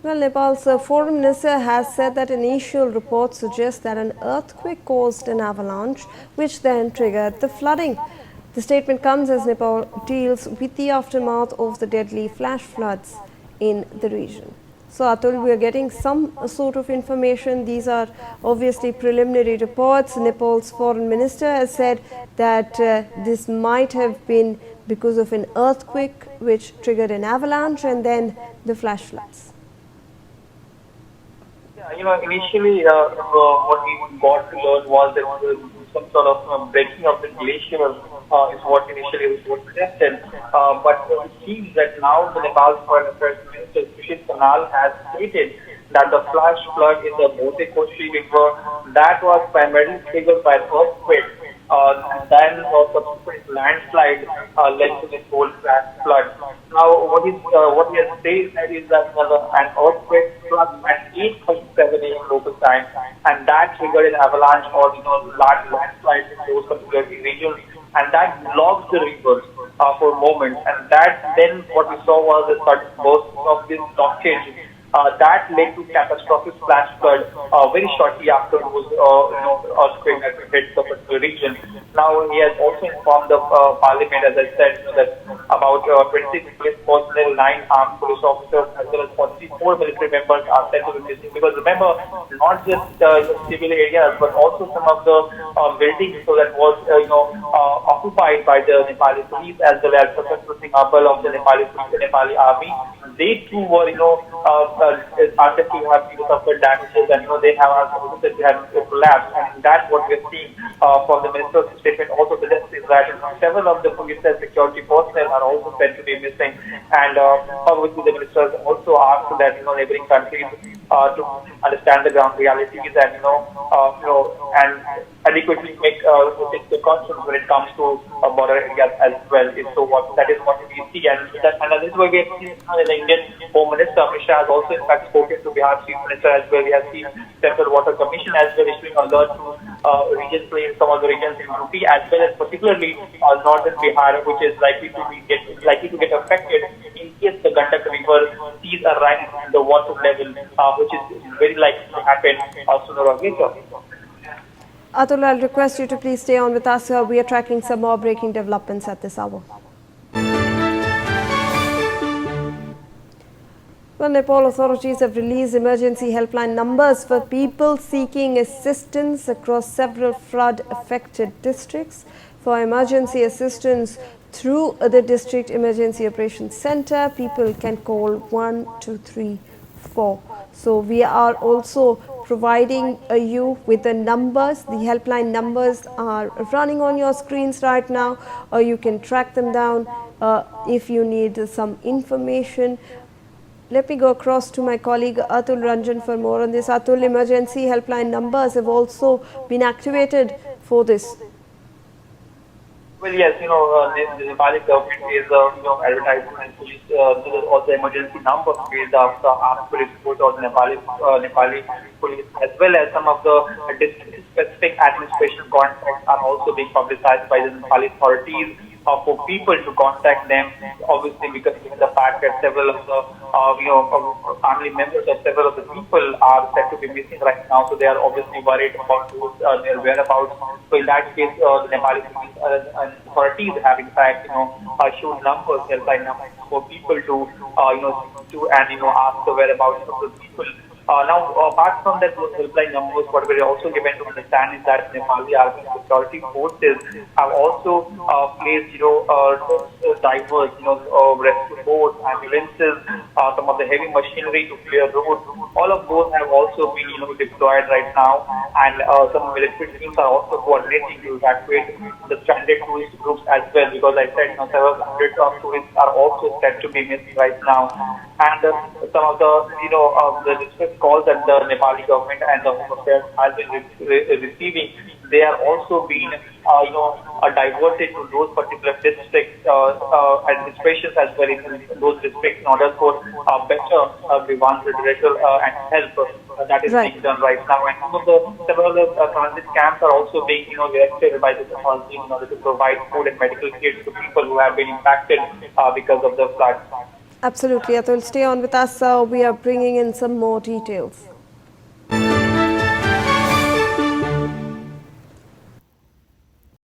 Well, Nepal's foreign minister has said that initial reports suggest that an earthquake caused an avalanche, which then triggered the flooding. The statement comes as Nepal deals with the aftermath of the deadly flash floods in the region. So, Atul, we are getting some sort of information. These are obviously preliminary reports. Nepal's foreign minister has said that this might have been because of an earthquake which triggered an avalanche and then the flash floods. Yeah, initially what we got to learn was that some sort of breaking of the glacier is what initially was suggested. But it seems that now the Nepal Foreign Affairs Minister, Sushil Kanal, has stated that the flash flood in the Mote Koshi River, that was primarily triggered by earthquake. And then subsequent landslide led to this whole flash flood. Now, what he has said is that an earthquake struck at 8:37 a.m. local time, and that triggered an avalanche or large landslides in those particular regions, and that blocked the rivers for a moment. And that then what we saw was a sudden burst of this blockage. That led to catastrophic flash flood very shortly after those earthquake that hit the particular region. Now he has also informed the parliament, as I said, that about 26 police personnel, 9 armed police officers, as well as 44 military members are said to be missing. Because remember, not just civil areas, but also some of the buildings that was occupied by the Nepali police as well as the Sastra Bal of the Nepali police, the Nepali army. They too were are said to have suffered damages, and they have also said they have collapsed, and that's what we're seeing from the minister's statement. Also suggests is that several of the police and security personnel are also said to be missing, and obviously the ministers also asked that neighboring countries to understand the ground realities and and adequately make the conscience when it comes to border areas as well. That is what we see, and this is why we have seen the Indian Home Minister Amit Shah has also in fact spoken to Bihar's Chief Minister as well. We have seen Central Water Commission as well issuing alert to regions in some of the regions in UP as well as particularly northern Bihar, which is likely to get affected in case the Gandak River sees a rise in the water level, which is very likely to happen sooner or later. Atul, I'll request you to please stay on with us. We are tracking some more breaking developments at this hour. Well, Nepal authorities have released emergency helpline numbers for people seeking assistance across several flood-affected districts. For emergency assistance through the District Emergency Operations Center, people can call 1234. So we are also providing you with the numbers. The helpline numbers are running on your screens right now, or you can track them down if you need some information. Let me go across to my colleague Atul Ranjan for more on this. Atul, emergency helpline numbers have also been activated for this. Well, yes, the Nepali government is advertising and police also emergency number based after armed police report of the Nepali police, as well as some of the district-specific administration contacts are also being publicized by the Nepali authorities for people to contact them. Obviously, because given the fact that several of the family members of several of the people are said to be missing right now, so they are obviously worried about their whereabouts. So in that case, the Nepali police authorities have in fact issued numbers, helpline numbers for people to ask the whereabouts of the people. Now, apart from that, those helpline numbers, what we're also given to understand is that Nepali Army security forces have also placed, divers, rescue boats, ambulances, some of the heavy machinery to clear roads. All of those have also been, deployed right now, and some military teams are also coordinating to evacuate the stranded tourist groups as well. Because I said, several hundreds of tourists are also said to be missing right now, and some of the distress calls that the Nepali government and the Home Affairs has been receiving, they are also being, diverted to those particular district administrations as well in those districts in order for better Vivan redressal and help that is being done right now. And several transit camps are also being, erected by the authorities in order to provide food and medical kits to people who have been impacted because of the flood. Absolutely, Atul. Stay on with us. We are bringing in some more details.